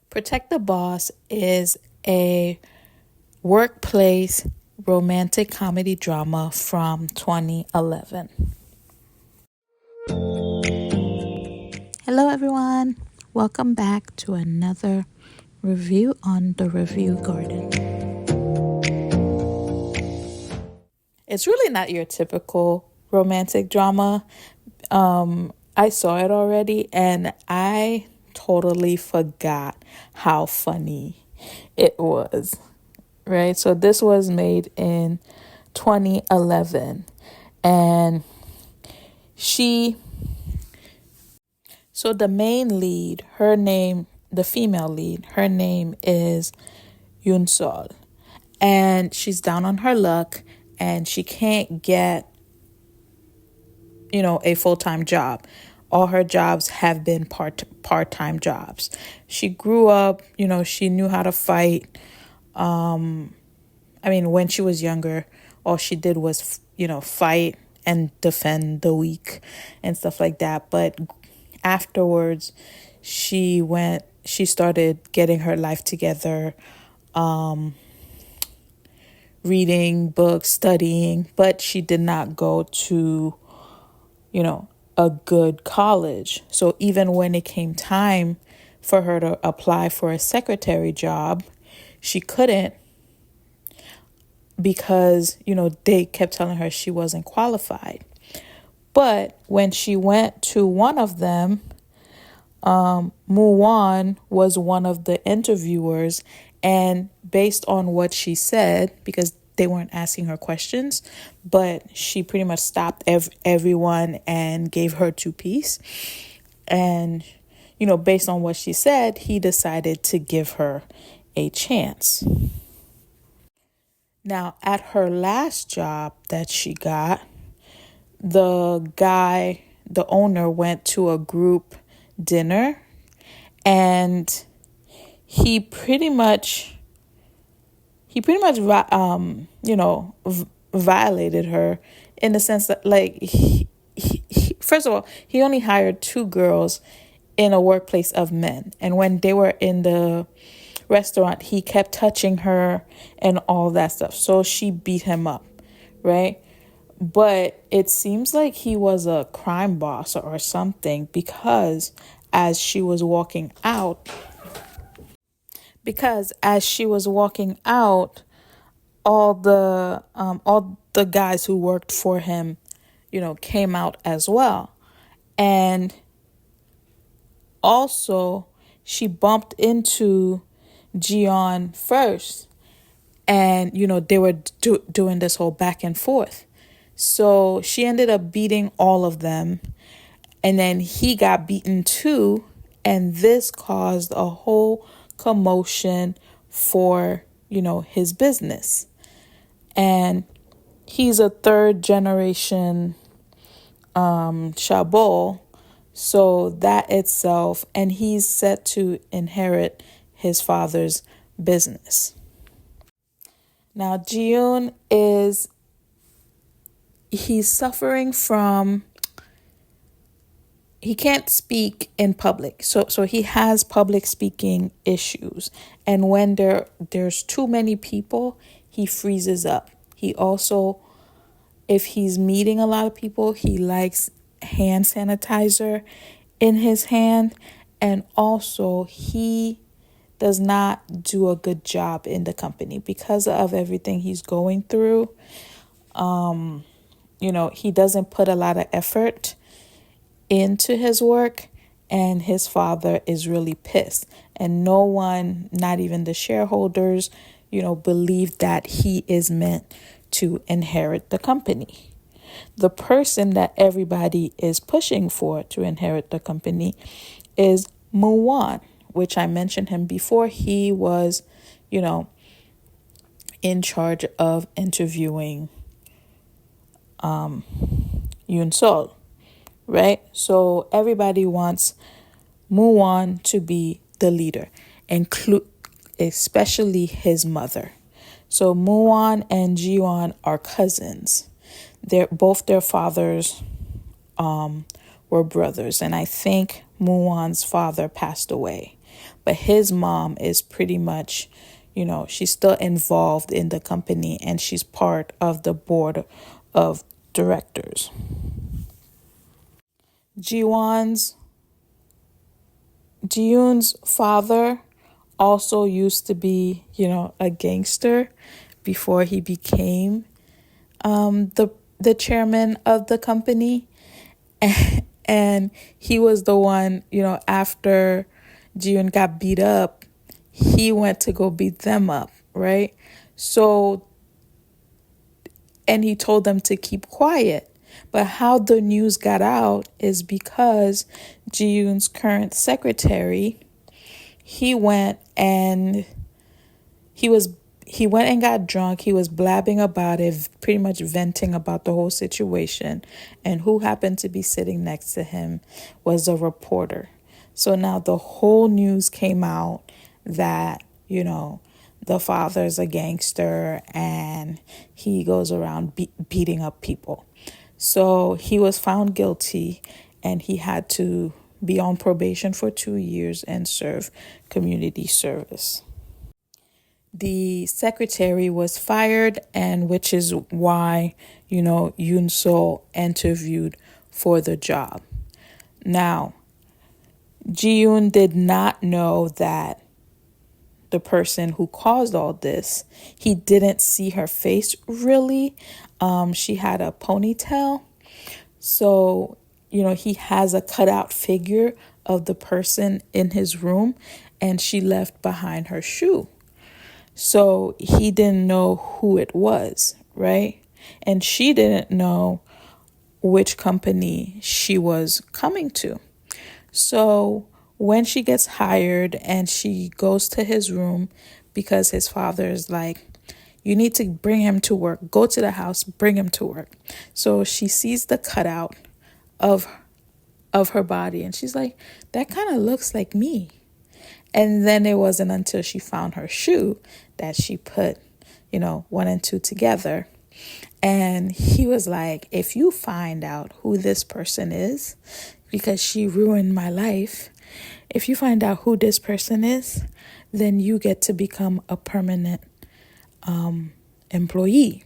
Protect the Boss is a workplace romantic comedy drama from 2011. Hello, everyone. Welcome back to another review on the Review Garden. It's really not your typical romantic drama. I saw it already and I totally forgot how funny it was, right? So this was made in 2011 and so the main lead, the female lead, her name is Yoon Sol, and she's down on her luck and she can't get a full-time job. All her jobs have been part-time jobs. She grew up, she knew how to fight. When she was younger, all she did was, fight and defend the weak and stuff like that. But afterwards, she started getting her life together, reading books, studying, but she did not go to a good college. So even when it came time for her to apply for a secretary job, she couldn't because, they kept telling her she wasn't qualified. But when she went to one of them, Muwon was one of the interviewers, and based on what she said, because they weren't asking her questions, but she pretty much stopped everyone and gave her two-piece. And, based on what she said, he decided to give her a chance. Now, at her last job that she got, the owner went to a group dinner and he pretty much violated her in the sense that, like, he first of all, he only hired 2 girls in a workplace of men. And when they were in the restaurant, he kept touching her and all that stuff. So she beat him up, right? But it seems like he was a crime boss or something, because as she was walking out, all the guys who worked for him, came out as well. And also she bumped into Jiyeon first, and they were doing this whole back and forth. So she ended up beating all of them, and then he got beaten too, and this caused a whole commotion for his business. And he's a 3rd generation Chabot, so that itself, and he's set to inherit his father's business. Now Jiyeon he's suffering from, he can't speak in public. So he has public speaking issues. And when there's too many people, he freezes up. He also, if he's meeting a lot of people, he likes hand sanitizer in his hand. And also he does not do a good job in the company because of everything he's going through. He doesn't put a lot of effort into his work, and his father is really pissed. And no one, not even the shareholders, believe that he is meant to inherit the company. The person that everybody is pushing for to inherit the company is Muwon, which I mentioned him before. He was, in charge of interviewing Yoon Sol, right? So everybody wants Muwon to be the leader, especially his mother. So Muwon and Jiyeon are cousins. Both their fathers were brothers, and I think Muwon's father passed away. but his mom is pretty much, she's still involved in the company and she's part of the board of directors. Ji-won's Ji-yoon's father also used to be, a gangster before he became the chairman of the company. And he was the one, after Ji-yoon got beat up, he went to go beat them up, right? So, and he told them to keep quiet. But how the news got out is because Ji-yoon's current secretary, he went and got drunk. He was blabbing about it, pretty much venting about the whole situation. And who happened to be sitting next to him was a reporter. So now the whole news came out that, the father's a gangster and he goes around beating up people. So he was found guilty and he had to be on probation for 2 years and serve community service. The secretary was fired, and which is why, Yoon Soo interviewed for the job. Now, Ji-yoon did not know that the person who caused all this, he didn't see her face really. She had a ponytail. So, he has a cutout figure of the person in his room, and she left behind her shoe. So he didn't know who it was, right? And she didn't know which company she was coming to. So when she gets hired and she goes to his room, because his father is like, you need to bring him to work. Go to the house, bring him to work. So she sees the cutout of her body and she's like, that kind of looks like me. And then it wasn't until she found her shoe that she put, 1 and 2 together. And he was like, if you find out who this person is, because she ruined my life, if you find out who this person is, then you get to become a permanent employee.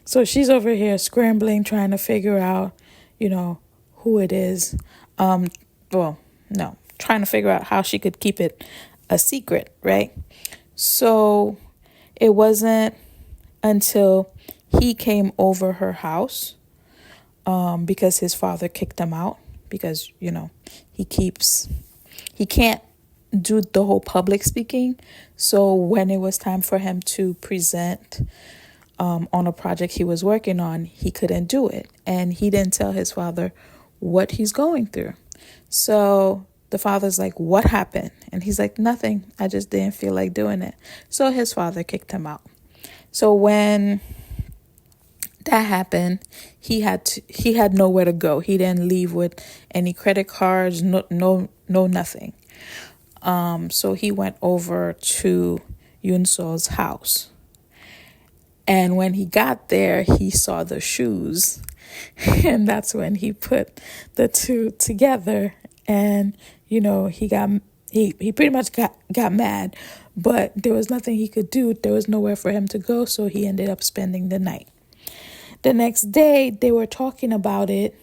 So she's over here scrambling, trying to figure out, who it is. Trying to figure out how she could keep it a secret, right? So it wasn't until he came over her house, because his father kicked him out because, he can't do the whole public speaking. So when it was time for him to present on a project he was working on, he couldn't do it. And he didn't tell his father what he's going through. So the father's like, what happened? And he's like, nothing. I just didn't feel like doing it. So his father kicked him out. So when that happened, he had nowhere to go. He didn't leave with any credit cards, no nothing. So he went over to Yoon Soo's house. And when he got there, he saw the shoes. And that's when he put the two together. And, he pretty much got mad. But there was nothing he could do. There was nowhere for him to go. So he ended up spending the night. The next day, they were talking about it,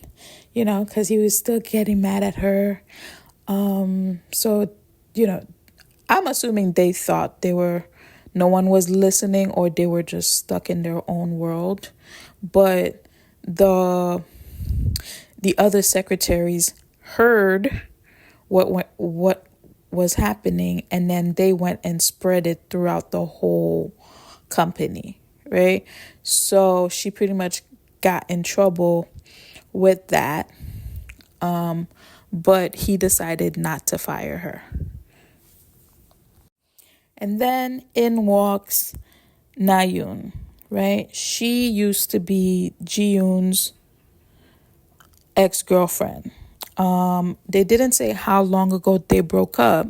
because he was still getting mad at her. So, I'm assuming they thought no one was listening or they were just stuck in their own world. But the other secretaries heard what was happening, and then they went and spread it throughout the whole company, right? So she pretty much got in trouble with that, but he decided not to fire her. And then in walks Na-yoon, right? She used to be Ji-yoon's ex-girlfriend. They didn't say how long ago they broke up,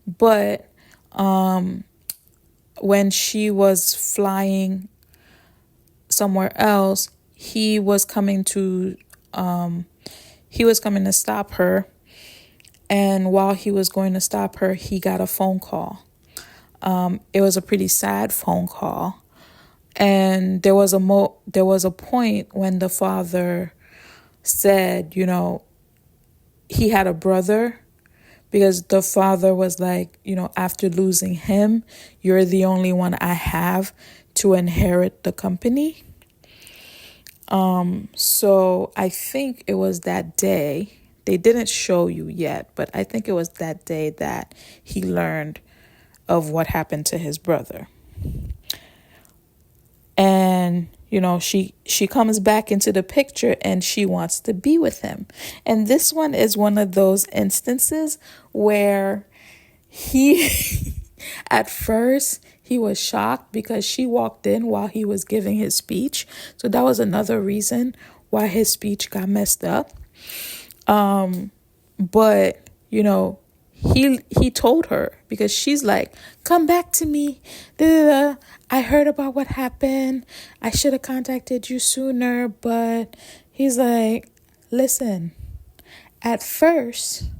but when she was flying somewhere else, he was coming to stop her, And while he was going to stop her, he got a phone call. It was a pretty sad phone call. And there was a point when the father said, he had a brother, because the father was like, after losing him, you're the only one I have to inherit the company. So I think it was that day. They didn't show you yet, but I think it was that day that he learned of what happened to his brother. And, she comes back into the picture and she wants to be with him. And this one is one of those instances where he, at first, he was shocked because she walked in while he was giving his speech. So that was another reason why his speech got messed up. But, he told her, because she's like, come back to me. Da, da, da. I heard about what happened. I should have contacted you sooner. But he's like, listen, at first,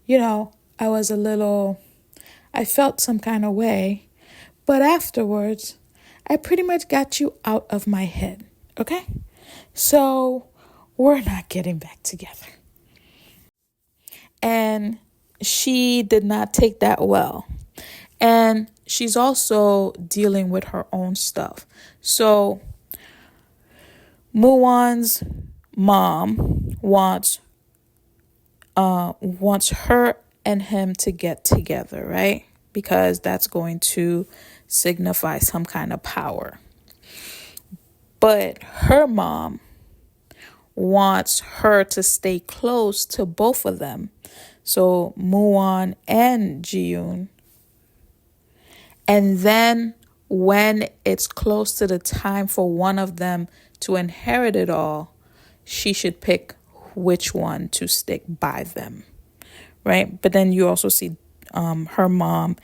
I felt some kind of way. But afterwards, I pretty much got you out of my head. Okay? So we're not getting back together. And she did not take that well. And she's also dealing with her own stuff. So Muwan's mom wants her and him to get together, right? Because that's going to signify some kind of power. But her mom wants her to stay close to both of them. So Muwan and Ji-yoon. And then when it's close to the time for one of them to inherit it all, she should pick which one to stick by them, right? But then you also see her mom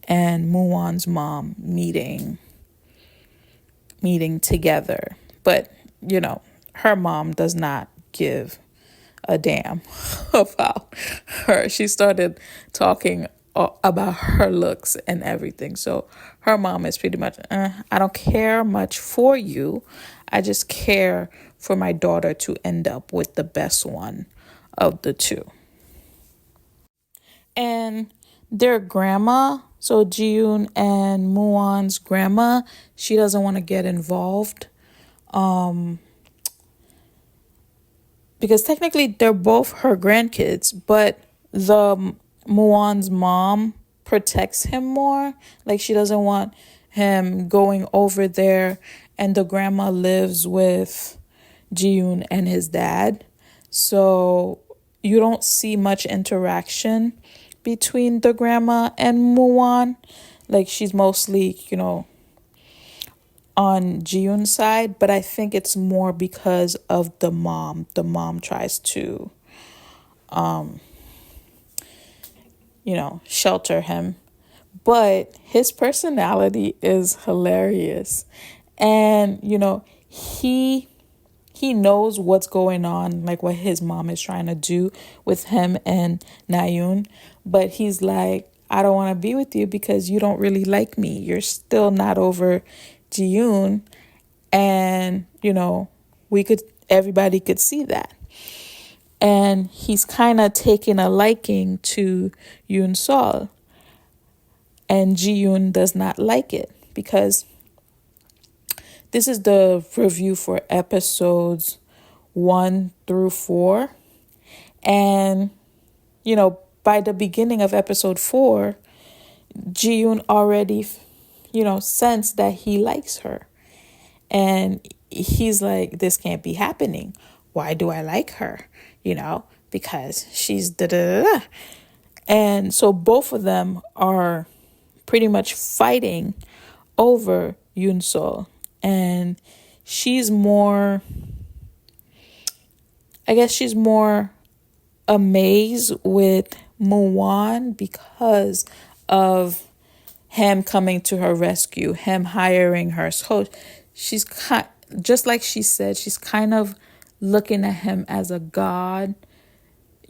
and Muwan's mom meeting together. But, her mom does not give a damn about her. She started talking about her looks and everything. So her mom is pretty much, I don't care much for you. I just care for my daughter to end up with the best one of the two. And their grandma, so Ji-yoon and Muwan's grandma, she doesn't want to get involved. Because technically they're both her grandkids, but the Muwan's mom protects him more. Like, she doesn't want him going over there, and the grandma lives with Ji-yoon and his dad. So you don't see much interaction between the grandma and Muwan. Like, she's mostly, on Ji-yoon's side, but I think it's more because of the mom. The mom tries to, shelter him. But his personality is hilarious. And, he knows what's going on, like what his mom is trying to do with him and Na-yoon. But he's like, I don't want to be with you because you don't really like me. You're still not over Ji-yoon. And, everybody could see that. And he's kind of taken a liking to Yoon Sol. And Ji-yoon does not like it, because this is the review for episodes 1 through 4. And, by the beginning of episode 4, Ji-yoon already, sensed that he likes her. And he's like, this can't be happening. Why do I like her? Because she's da-da-da-da. And so both of them are pretty much fighting over Yoon Sol. And she's more amazed with Muwan because of him coming to her rescue, him hiring her. So she's just like she said, she's kind of looking at him as a god,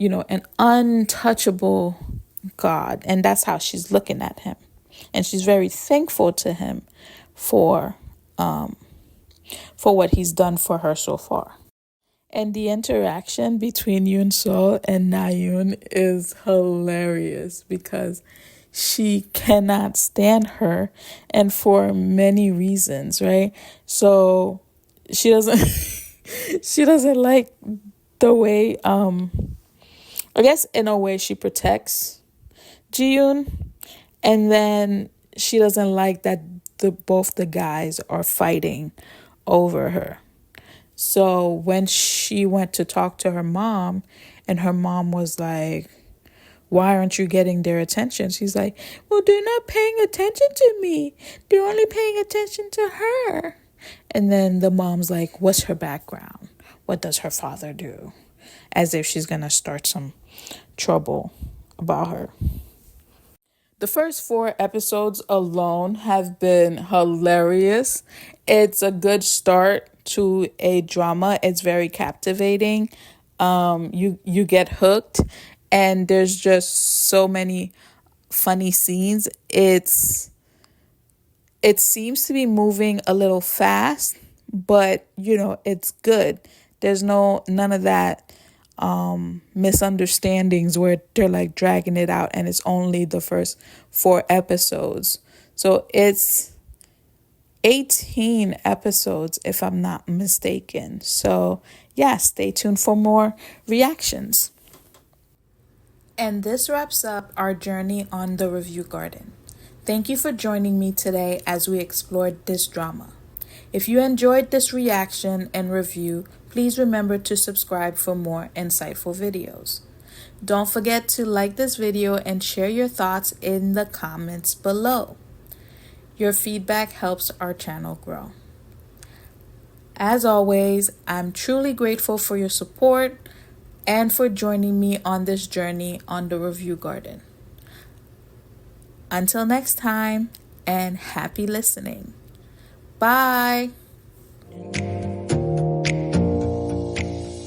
an untouchable God. And that's how she's looking at him. And she's very thankful to him for what he's done for her so far. And the interaction between Yoon Seo and Nayoon is hilarious because she cannot stand her, and for many reasons, right? So she doesn't she doesn't like the way I guess in a way she protects Jiyoon, and then she doesn't like that both the guys are fighting over her. So when she went to talk to her mom, and her mom was like, why aren't you getting their attention? She's like, well, they're not paying attention to me. They're only paying attention to her. And then the mom's like, what's her background? What does her father do? As if she's going to start some trouble about her. The first 4 episodes alone have been hilarious. It's a good start to a drama. It's very captivating. You get hooked, and there's just so many funny scenes. It seems to be moving a little fast, but it's good. There's none of that misunderstandings where they're like dragging it out and it's only the first 4 episodes. So it's 18 episodes if I'm not mistaken. So yeah, stay tuned for more reactions. And this wraps up our journey on The Review Garden. Thank you for joining me today as we explored this drama. If you enjoyed this reaction and review, please remember to subscribe for more insightful videos. Don't forget to like this video and share your thoughts in the comments below. Your feedback helps our channel grow. As always, I'm truly grateful for your support and for joining me on this journey on The Review Garden. Until next time, and happy listening. Bye.